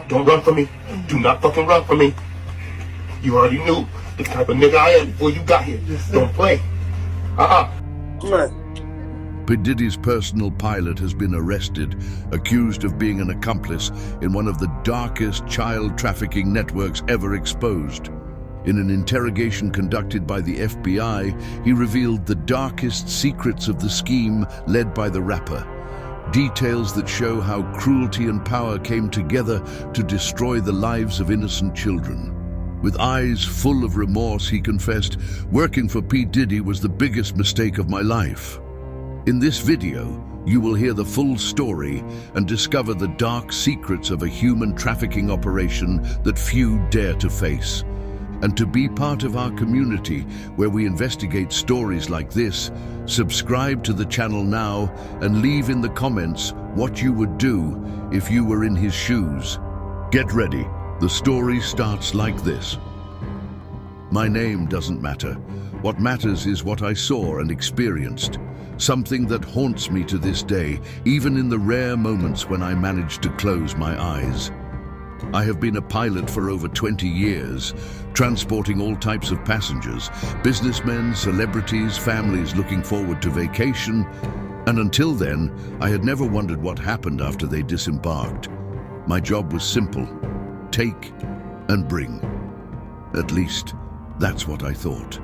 Don't run from me. Do not fucking run from me. You already knew the type of nigga I am before you got here. Don't play. P. Diddy's personal pilot has been arrested, accused of being an accomplice in one of the darkest child trafficking networks ever exposed. In an interrogation conducted by the FBI, he revealed the darkest secrets of the scheme led by the rapper. Details that show how cruelty and power came together to destroy the lives of innocent children. With eyes full of remorse, he confessed, "Working for P. Diddy was the biggest mistake of my life." In this video, you will hear the full story and discover the dark secrets of a human trafficking operation that few dare to face. And to be part of our community where we investigate stories like this, subscribe to the channel now and leave in the comments what you would do if you were in his shoes. Get ready. The story starts like this. My name doesn't matter. What matters is what I saw and experienced. Something that haunts me to this day, even in the rare moments when I manage to close my eyes. I have been a pilot for over 20 years, transporting all types of passengers, businessmen, celebrities, families looking forward to vacation, and until then, I had never wondered what happened after they disembarked. My job was simple: take and bring. At least, that's what I thought.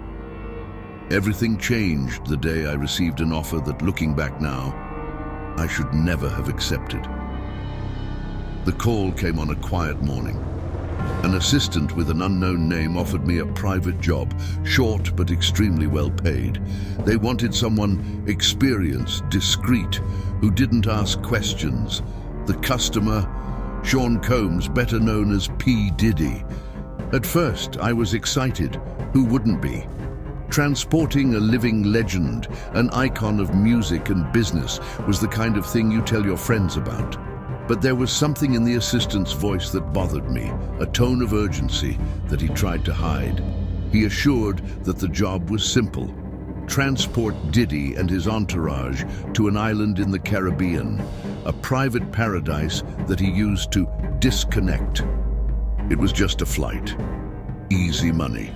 Everything changed the day I received an offer that, looking back now, I should never have accepted. The call came on a quiet morning. An assistant with an unknown name offered me a private job, short but extremely well paid. They wanted someone experienced, discreet, who didn't ask questions. The customer, Sean Combs, better known as P. Diddy. At first, I was excited. Who wouldn't be? Transporting a living legend, an icon of music and business, was the kind of thing you tell your friends about. But there was something in the assistant's voice that bothered me, a tone of urgency that he tried to hide. He assured that the job was simple: transport Diddy and his entourage to an island in the Caribbean, a private paradise that he used to disconnect. It was just a flight. Easy money.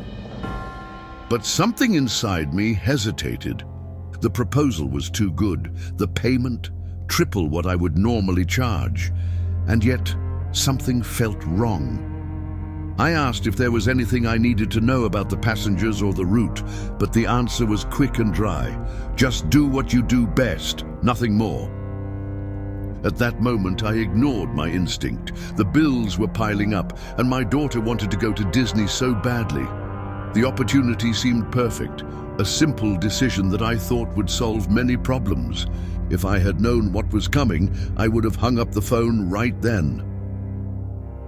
But something inside me hesitated. The proposal was too good, the payment triple what I would normally charge, and yet something felt wrong. I asked if there was anything I needed to know about the passengers or the route, but the answer was quick and dry. Just do what you do best, nothing more. At that moment, I ignored my instinct. The bills were piling up, and my daughter wanted to go to Disney so badly. The opportunity seemed perfect, a simple decision that I thought would solve many problems. If I had known what was coming, I would have hung up the phone right then.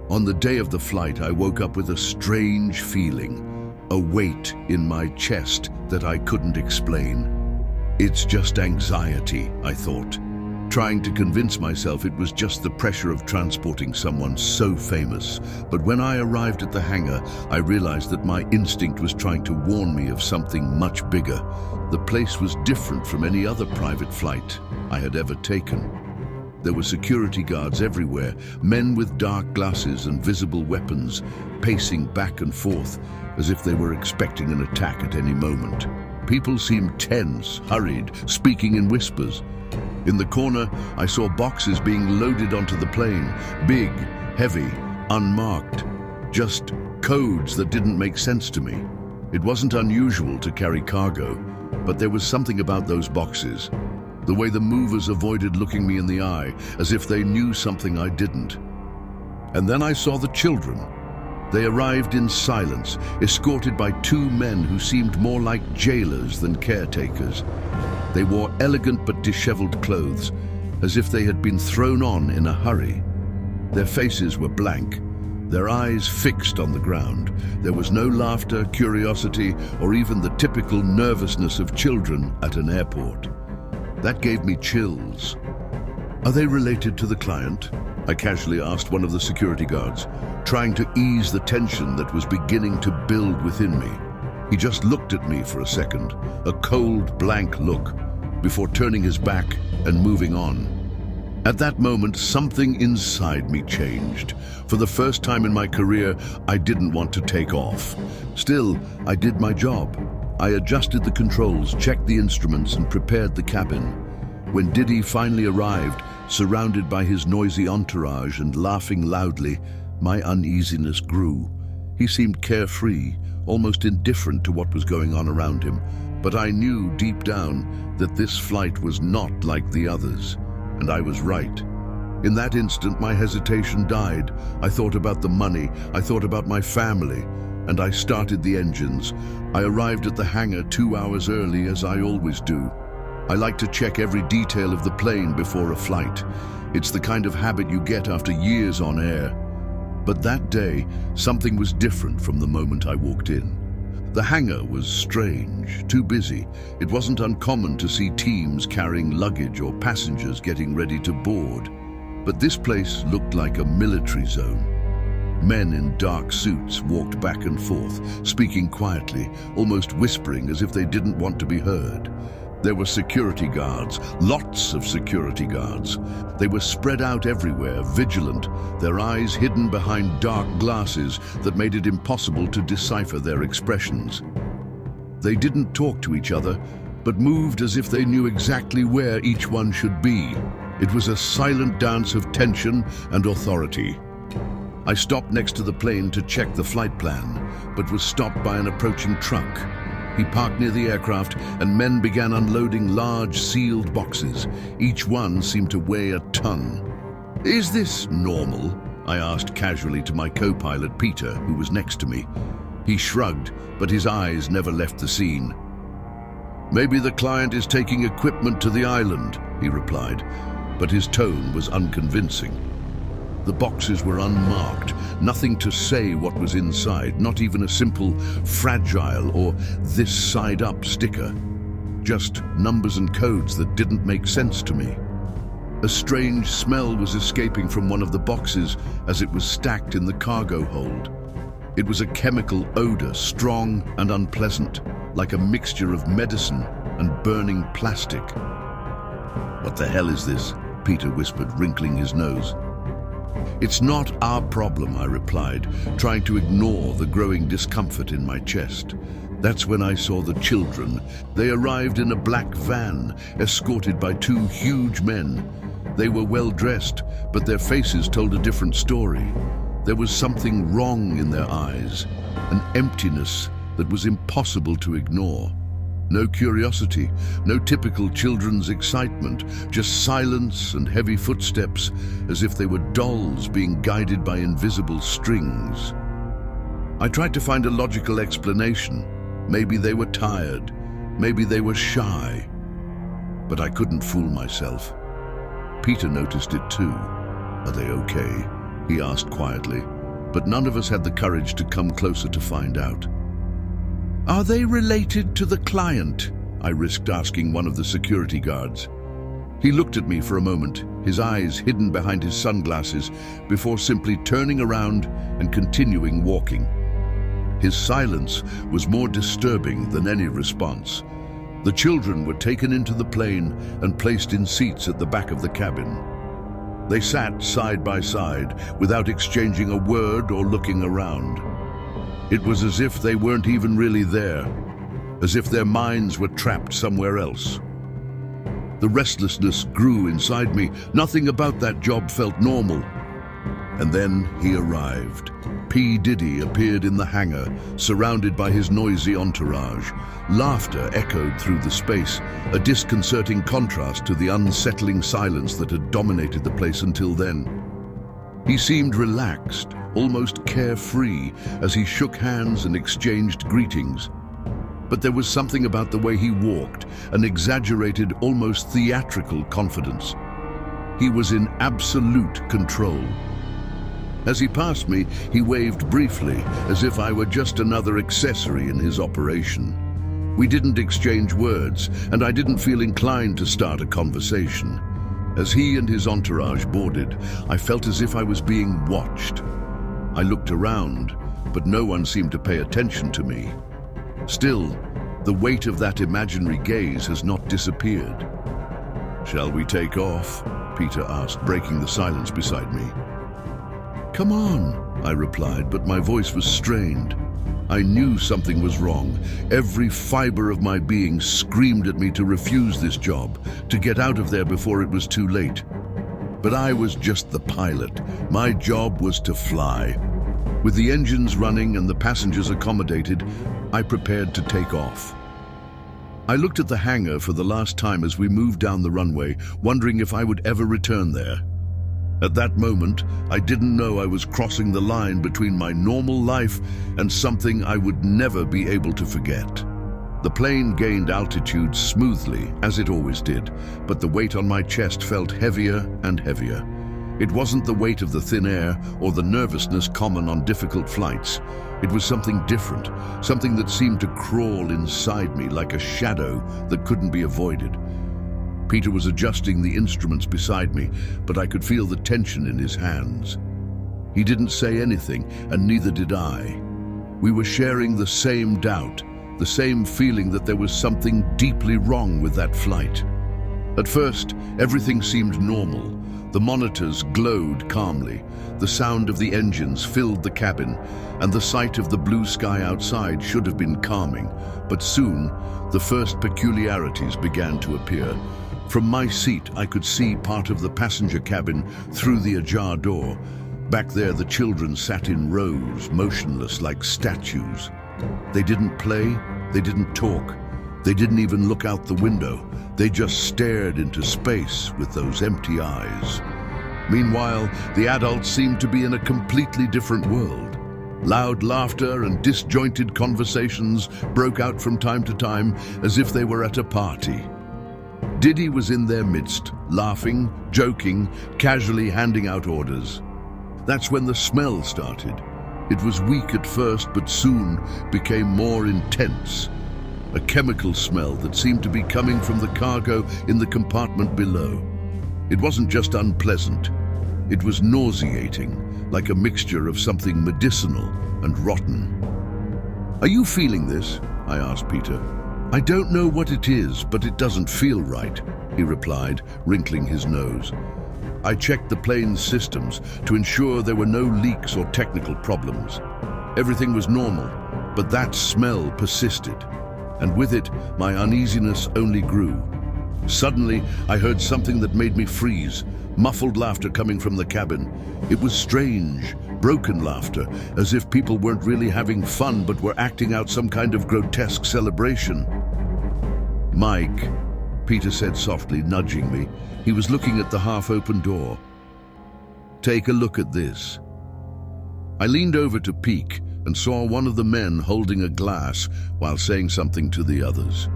On the day of the flight, I woke up with a strange feeling, a weight in my chest that I couldn't explain. It's just anxiety, I thought, trying to convince myself it was just the pressure of transporting someone so famous. But when I arrived at the hangar, I realized that my instinct was trying to warn me of something much bigger. The place was different from any other private flight I had ever taken. There were security guards everywhere, men with dark glasses and visible weapons, pacing back and forth as if they were expecting an attack at any moment. People seemed tense, hurried, speaking in whispers. In the corner, I saw boxes being loaded onto the plane, big, heavy, unmarked. Just codes that didn't make sense to me. It wasn't unusual to carry cargo, but there was something about those boxes. The way the movers avoided looking me in the eye, as if they knew something I didn't. And then I saw the children. They arrived in silence, escorted by two men who seemed more like jailers than caretakers. They wore elegant but disheveled clothes, as if they had been thrown on in a hurry. Their faces were blank, their eyes fixed on the ground. There was no laughter, curiosity, or even the typical nervousness of children at an airport. That gave me chills. "Are they related to the client?" I casually asked one of the security guards, trying to ease the tension that was beginning to build within me. He just looked at me for a second, a cold, blank look, before turning his back and moving on. At that moment, something inside me changed. For the first time in my career, I didn't want to take off. Still, I did my job. I adjusted the controls, checked the instruments, and prepared the cabin. When Diddy finally arrived, surrounded by his noisy entourage and laughing loudly, my uneasiness grew. He seemed carefree, almost indifferent to what was going on around him. But I knew deep down that this flight was not like the others. And I was right. In that instant, my hesitation died. I thought about the money, I thought about my family, and I started the engines. I arrived at the hangar 2 hours early, as I always do. I like to check every detail of the plane before a flight. It's the kind of habit you get after years on air. But that day, something was different from the moment I walked in. The hangar was strange, too busy. It wasn't uncommon to see teams carrying luggage or passengers getting ready to board. But this place looked like a military zone. Men in dark suits walked back and forth, speaking quietly, almost whispering as if they didn't want to be heard. There were security guards, lots of security guards. They were spread out everywhere, vigilant, their eyes hidden behind dark glasses that made it impossible to decipher their expressions. They didn't talk to each other, but moved as if they knew exactly where each one should be. It was a silent dance of tension and authority. I stopped next to the plane to check the flight plan, but was stopped by an approaching truck. He parked near the aircraft, and men began unloading large sealed boxes. Each one seemed to weigh a ton. "Is this normal?" I asked casually to my co-pilot Peter, who was next to me. He shrugged, but his eyes never left the scene. "Maybe the client is taking equipment to the island," he replied, but his tone was unconvincing. The boxes were unmarked, nothing to say what was inside, not even a simple fragile or this side up sticker. Just numbers and codes that didn't make sense to me. A strange smell was escaping from one of the boxes as it was stacked in the cargo hold. It was a chemical odor, strong and unpleasant, like a mixture of medicine and burning plastic. "What the hell is this?" Peter whispered, wrinkling his nose. "It's not our problem," I replied, trying to ignore the growing discomfort in my chest. That's when I saw the children. They arrived in a black van, escorted by 2 huge men. They were well dressed, but their faces told a different story. There was something wrong in their eyes, an emptiness that was impossible to ignore. No curiosity, no typical children's excitement, just silence and heavy footsteps, as if they were dolls being guided by invisible strings. I tried to find a logical explanation. Maybe they were tired, maybe they were shy. But I couldn't fool myself. Peter noticed it too. "Are they okay?" he asked quietly, but none of us had the courage to come closer to find out. "Are they related to the client?" I risked asking one of the security guards. He looked at me for a moment, his eyes hidden behind his sunglasses, before simply turning around and continuing walking. His silence was more disturbing than any response. The children were taken into the plane and placed in seats at the back of the cabin. They sat side by side, without exchanging a word or looking around. It was as if they weren't even really there, as if their minds were trapped somewhere else. The restlessness grew inside me. Nothing about that job felt normal. And then he arrived. P. Diddy appeared in the hangar, surrounded by his noisy entourage. Laughter echoed through the space, a disconcerting contrast to the unsettling silence that had dominated the place until then. He seemed relaxed, almost carefree, as he shook hands and exchanged greetings. But there was something about the way he walked, an exaggerated, almost theatrical confidence. He was in absolute control. As he passed me, he waved briefly, as if I were just another accessory in his operation. We didn't exchange words, and I didn't feel inclined to start a conversation. As he and his entourage boarded, I felt as if I was being watched. I looked around, but no one seemed to pay attention to me. Still, the weight of that imaginary gaze has not disappeared. "Shall we take off?" Peter asked, breaking the silence beside me. "Come on," I replied, but my voice was strained. I knew something was wrong. Every fiber of my being screamed at me to refuse this job, to get out of there before it was too late. But I was just the pilot. My job was to fly. With the engines running and the passengers accommodated, I prepared to take off. I looked at the hangar for the last time as we moved down the runway, wondering if I would ever return there. At that moment, I didn't know I was crossing the line between my normal life and something I would never be able to forget. The plane gained altitude smoothly, as it always did, but the weight on my chest felt heavier and heavier. It wasn't the weight of the thin air or the nervousness common on difficult flights. It was something different, something that seemed to crawl inside me like a shadow that couldn't be avoided. Peter was adjusting the instruments beside me, but I could feel the tension in his hands. He didn't say anything, and neither did I. We were sharing the same doubt, the same feeling that there was something deeply wrong with that flight. At first, everything seemed normal. The monitors glowed calmly, the sound of the engines filled the cabin, and the sight of the blue sky outside should have been calming. But soon, the first peculiarities began to appear. From my seat, I could see part of the passenger cabin through the ajar door. Back there, the children sat in rows, motionless like statues. They didn't play, they didn't talk, they didn't even look out the window. They just stared into space with those empty eyes. Meanwhile, the adults seemed to be in a completely different world. Loud laughter and disjointed conversations broke out from time to time as if they were at a party. Diddy was in their midst, laughing, joking, casually handing out orders. That's when the smell started. It was weak at first, but soon became more intense. A chemical smell that seemed to be coming from the cargo in the compartment below. It wasn't just unpleasant. It was nauseating, like a mixture of something medicinal and rotten. "Are you feeling this?" I asked Peter. "I don't know what it is, but it doesn't feel right," he replied, wrinkling his nose. I checked the plane's systems to ensure there were no leaks or technical problems. Everything was normal, but that smell persisted, and with it, my uneasiness only grew. Suddenly, I heard something that made me freeze, muffled laughter coming from the cabin. It was strange, broken laughter, as if people weren't really having fun but were acting out some kind of grotesque celebration. "Mike," Peter said softly, nudging me. He was looking at the half-open door. "Take a look at this." I leaned over to peek and saw one of the men holding a glass while saying something to the others.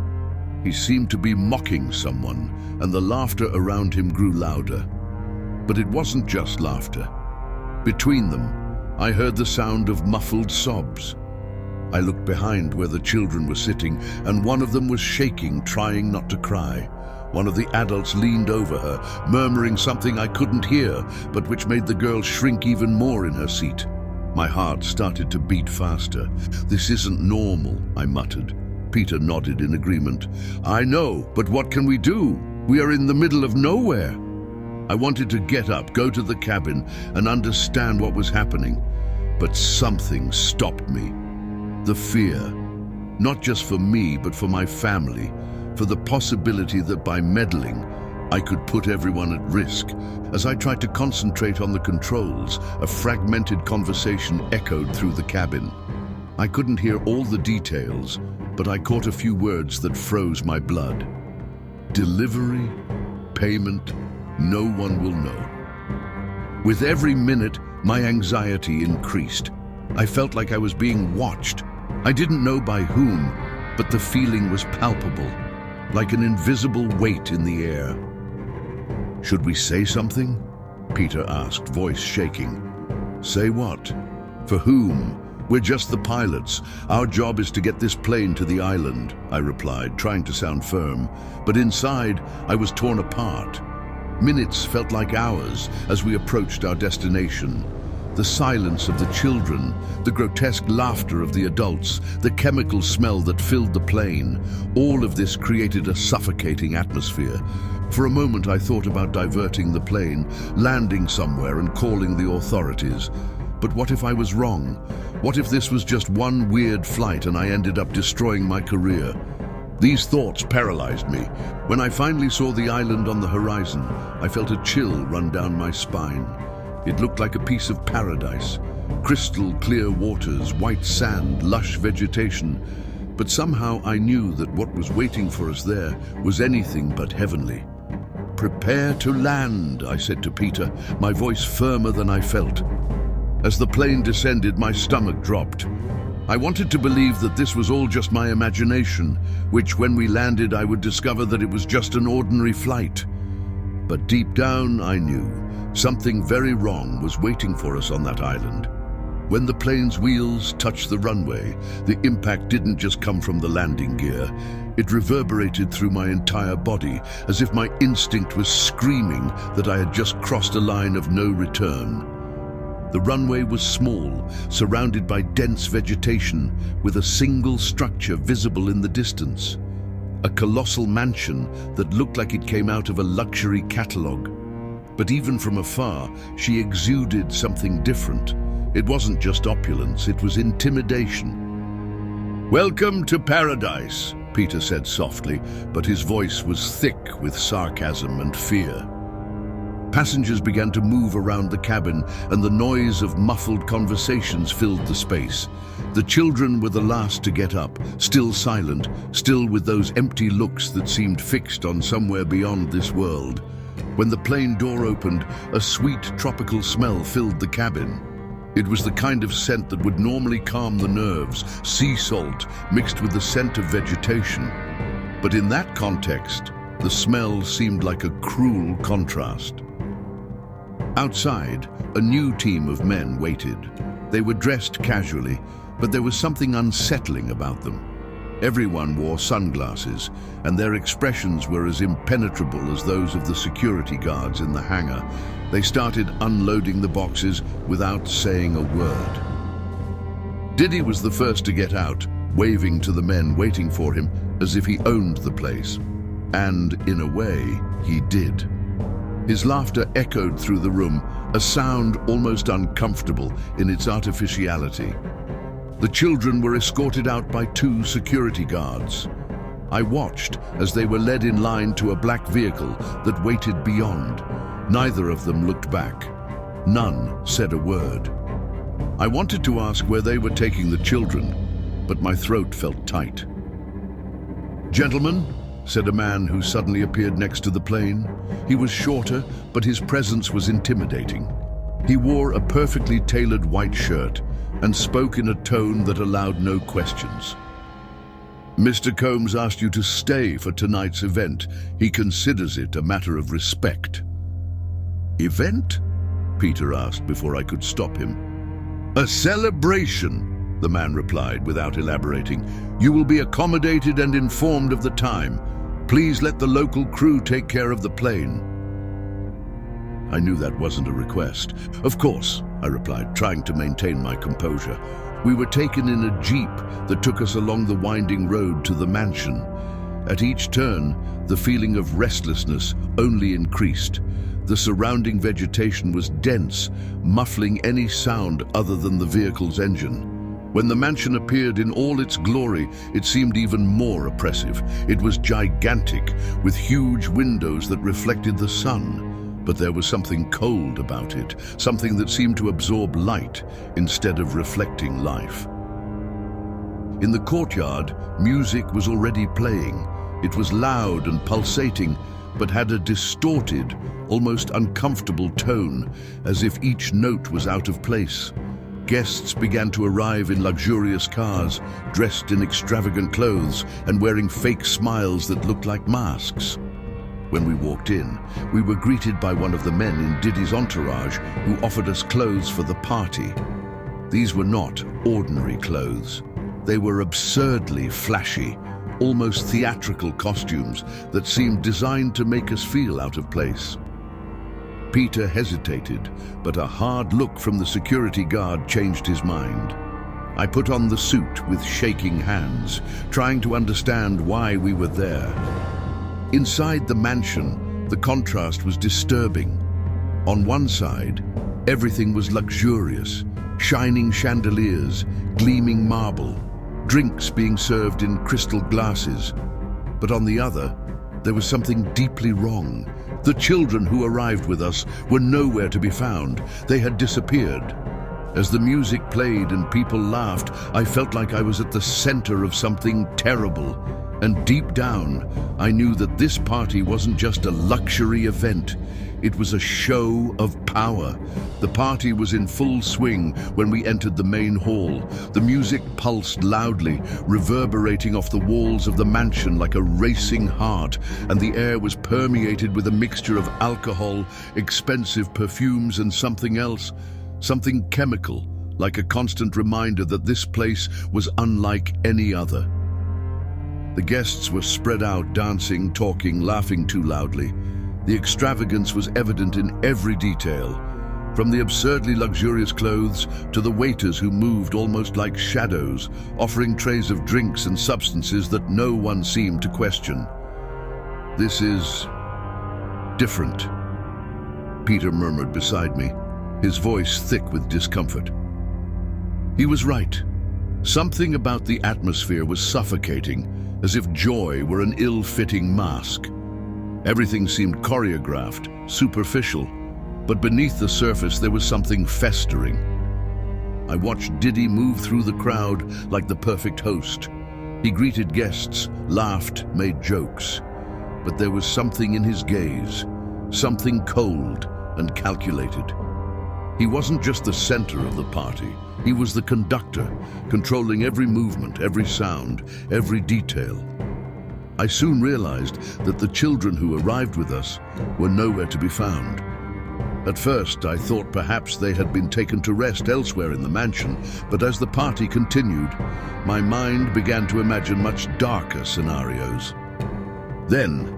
He seemed to be mocking someone, and the laughter around him grew louder. But it wasn't just laughter. Between them, I heard the sound of muffled sobs. I looked behind where the children were sitting, and one of them was shaking, trying not to cry. One of the adults leaned over her, murmuring something I couldn't hear, but which made the girl shrink even more in her seat. My heart started to beat faster. "This isn't normal," I muttered. Peter nodded in agreement. "I know, but what can we do? We are in the middle of nowhere." I wanted to get up, go to the cabin, and understand what was happening. But something stopped me. The fear. Not just for me, but for my family. For the possibility that by meddling, I could put everyone at risk. As I tried to concentrate on the controls, a fragmented conversation echoed through the cabin. I couldn't hear all the details, but I caught a few words that froze my blood. Delivery, payment, no one will know. With every minute, my anxiety increased. I felt like I was being watched. I didn't know by whom, but the feeling was palpable, like an invisible weight in the air. "Should we say something?" Peter asked, voice shaking. "Say what? For whom? We're just the pilots. Our job is to get this plane to the island," I replied, trying to sound firm. But inside, I was torn apart. Minutes felt like hours as we approached our destination. The silence of the children, the grotesque laughter of the adults, the chemical smell that filled the plane, all of this created a suffocating atmosphere. For a moment I thought about diverting the plane, landing somewhere and calling the authorities. But what if I was wrong? What if this was just one weird flight and I ended up destroying my career? These thoughts paralyzed me. When I finally saw the island on the horizon, I felt a chill run down my spine. It looked like a piece of paradise. Crystal clear waters, white sand, lush vegetation. But somehow I knew that what was waiting for us there was anything but heavenly. "Prepare to land," I said to Peter, my voice firmer than I felt. As the plane descended, my stomach dropped. I wanted to believe that this was all just my imagination, which when we landed I would discover that it was just an ordinary flight. But deep down I knew something very wrong was waiting for us on that island. When the plane's wheels touched the runway, the impact didn't just come from the landing gear. It reverberated through my entire body, as if my instinct was screaming that I had just crossed a line of no return. The runway was small, surrounded by dense vegetation, with a single structure visible in the distance. A colossal mansion that looked like it came out of a luxury catalogue. But even from afar, she exuded something different. It wasn't just opulence, it was intimidation. "Welcome to paradise," Peter said softly, but his voice was thick with sarcasm and fear. Passengers began to move around the cabin, and the noise of muffled conversations filled the space. The children were the last to get up, still silent, still with those empty looks that seemed fixed on somewhere beyond this world. When the plane door opened, a sweet tropical smell filled the cabin. It was the kind of scent that would normally calm the nerves, sea salt mixed with the scent of vegetation. But in that context, the smell seemed like a cruel contrast. Outside, a new team of men waited. They were dressed casually, but there was something unsettling about them. Everyone wore sunglasses, and their expressions were as impenetrable as those of the security guards in the hangar. They started unloading the boxes without saying a word. Diddy was the first to get out, waving to the men waiting for him as if he owned the place. And, in a way, he did. His laughter echoed through the room, a sound almost uncomfortable in its artificiality. The children were escorted out by 2 security guards. I watched as they were led in line to a black vehicle that waited beyond. Neither of them looked back. None said a word. I wanted to ask where they were taking the children, but my throat felt tight. "Gentlemen," said a man who suddenly appeared next to the plane. He was shorter, but his presence was intimidating. He wore a perfectly tailored white shirt and spoke in a tone that allowed no questions. "Mr. Combs asked you to stay for tonight's event. He considers it a matter of respect." "Event?" Peter asked before I could stop him. "A celebration," the man replied without elaborating. "You will be accommodated and informed of the time. Please let the local crew take care of the plane." I knew that wasn't a request. "Of course," I replied, trying to maintain my composure. We were taken in a jeep that took us along the winding road to the mansion. At each turn, the feeling of restlessness only increased. The surrounding vegetation was dense, muffling any sound other than the vehicle's engine. When the mansion appeared in all its glory, it seemed even more oppressive. It was gigantic, with huge windows that reflected the sun. But there was something cold about it, something that seemed to absorb light instead of reflecting life. In the courtyard, music was already playing. It was loud and pulsating, but had a distorted, almost uncomfortable tone, as if each note was out of place. Guests began to arrive in luxurious cars, dressed in extravagant clothes and wearing fake smiles that looked like masks. When we walked in, we were greeted by one of the men in Diddy's entourage who offered us clothes for the party. These were not ordinary clothes. They were absurdly flashy, almost theatrical costumes that seemed designed to make us feel out of place. Peter hesitated, but a hard look from the security guard changed his mind. I put on the suit with shaking hands, trying to understand why we were there. Inside the mansion, The contrast was disturbing. On one side, everything was luxurious, shining chandeliers, gleaming marble, drinks being served in crystal glasses. But on the other, there was something deeply wrong. The children who arrived with us were nowhere to be found. They had disappeared. As the music played and people laughed, I felt like I was at the center of something terrible. And deep down, I knew that this party wasn't just a luxury event. It was a show of power. The party was in full swing when we entered the main hall. The music pulsed loudly, reverberating off the walls of the mansion like a racing heart, and the air was permeated with a mixture of alcohol, expensive perfumes, and something else. Something chemical, like a constant reminder that this place was unlike any other. The guests were spread out, dancing, talking, laughing too loudly. The extravagance was evident in every detail, from the absurdly luxurious clothes to the waiters who moved almost like shadows, offering trays of drinks and substances that no one seemed to question. "This is different," Peter murmured beside me, his voice thick with discomfort. He was right. Something about the atmosphere was suffocating, as if joy were an ill-fitting mask. Everything seemed choreographed, superficial, but beneath the surface there was something festering. I watched Diddy move through the crowd like the perfect host. He greeted guests, laughed, made jokes. But there was something in his gaze, something cold and calculated. He wasn't just the center of the party. He was the conductor, controlling every movement, every sound, every detail. I soon realized that the children who arrived with us were nowhere to be found. At first, I thought perhaps they had been taken to rest elsewhere in the mansion, but as the party continued, my mind began to imagine much darker scenarios. Then,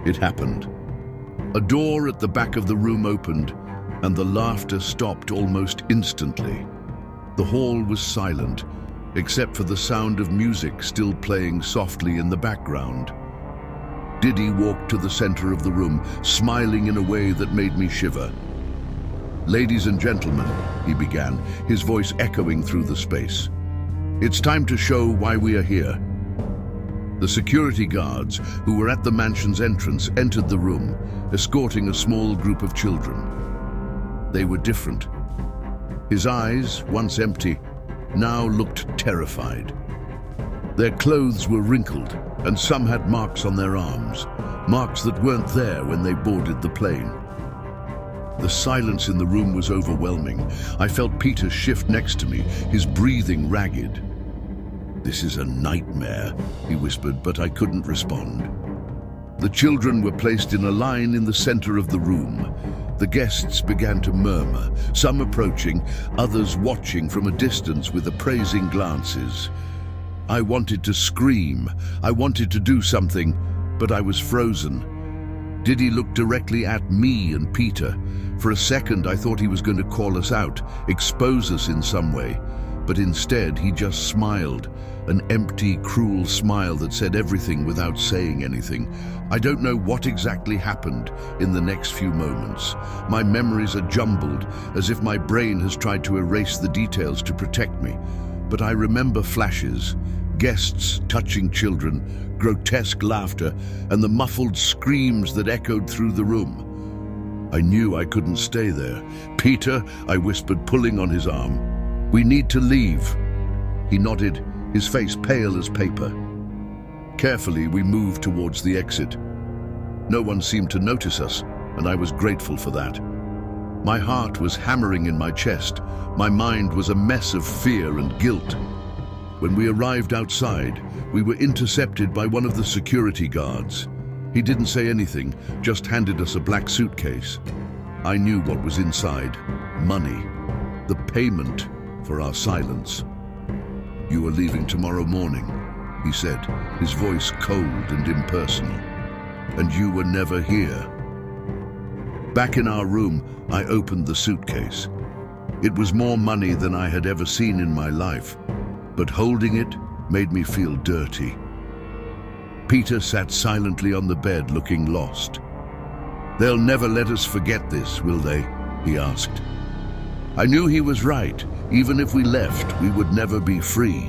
it happened. A door at the back of the room opened, and the laughter stopped almost instantly. The hall was silent, except for the sound of music still playing softly in the background. Diddy walked to the center of the room, smiling in a way that made me shiver. "Ladies and gentlemen," he began, his voice echoing through the space. "It's time to show why we are here." The security guards, who were at the mansion's entrance, entered the room, escorting a small group of children. They were different. His eyes, once empty, now looked terrified. Their clothes were wrinkled, and some had marks on their arms, marks that weren't there when they boarded the plane. The silence in the room was overwhelming. I felt Peter shift next to me, his breathing ragged. "This is a nightmare," he whispered, but I couldn't respond. The children were placed in a line in the center of the room. The guests began to murmur, some approaching, others watching from a distance with appraising glances. I wanted to scream. I wanted to do something, but I was frozen. Diddy looked directly at me and Peter. For a second, I thought he was going to call us out, expose us in some way. But instead, he just smiled, an empty, cruel smile that said everything without saying anything. I don't know what exactly happened in the next few moments. My memories are jumbled, as if my brain has tried to erase the details to protect me. But I remember flashes, guests touching children, grotesque laughter, and the muffled screams that echoed through the room. I knew I couldn't stay there. "Peter," I whispered, pulling on his arm. "We need to leave." He nodded, his face pale as paper. Carefully, we moved towards the exit. No one seemed to notice us, and I was grateful for that. My heart was hammering in my chest. My mind was a mess of fear and guilt. When we arrived outside, we were intercepted by one of the security guards. He didn't say anything, just handed us a black suitcase. I knew what was inside. Money. The payment for our silence. "You are leaving tomorrow morning," he said, his voice cold and impersonal. "And you were never here." Back in our room, I opened the suitcase. It was more money than I had ever seen in my life, but holding it made me feel dirty. Peter sat silently on the bed, looking lost. "They'll never let us forget this, will they?" he asked. I knew he was right. Even if we left, we would never be free.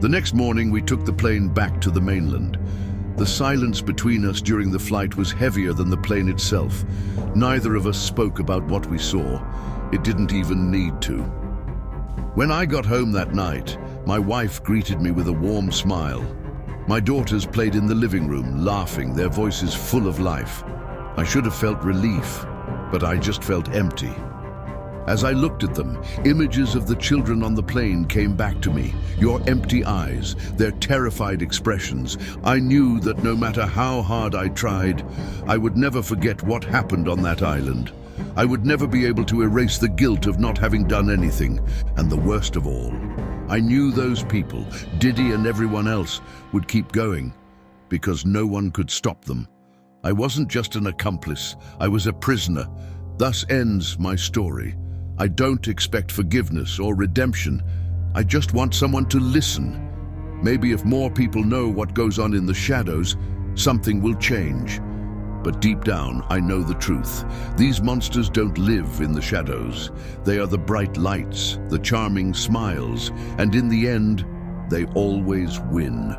The next morning, we took the plane back to the mainland. The silence between us during the flight was heavier than the plane itself. Neither of us spoke about what we saw. It didn't even need to. When I got home that night, my wife greeted me with a warm smile. My daughters played in the living room, laughing, their voices full of life. I should have felt relief, but I just felt empty. As I looked at them, images of the children on the plane came back to me. Your empty eyes, their terrified expressions. I knew that no matter how hard I tried, I would never forget what happened on that island. I would never be able to erase the guilt of not having done anything. And the worst of all, I knew those people, Diddy and everyone else, would keep going because no one could stop them. I wasn't just an accomplice, I was a prisoner. Thus ends my story. I don't expect forgiveness or redemption. I just want someone to listen. Maybe if more people know what goes on in the shadows, something will change. But deep down, I know the truth. These monsters don't live in the shadows. They are the bright lights, the charming smiles, and in the end, they always win.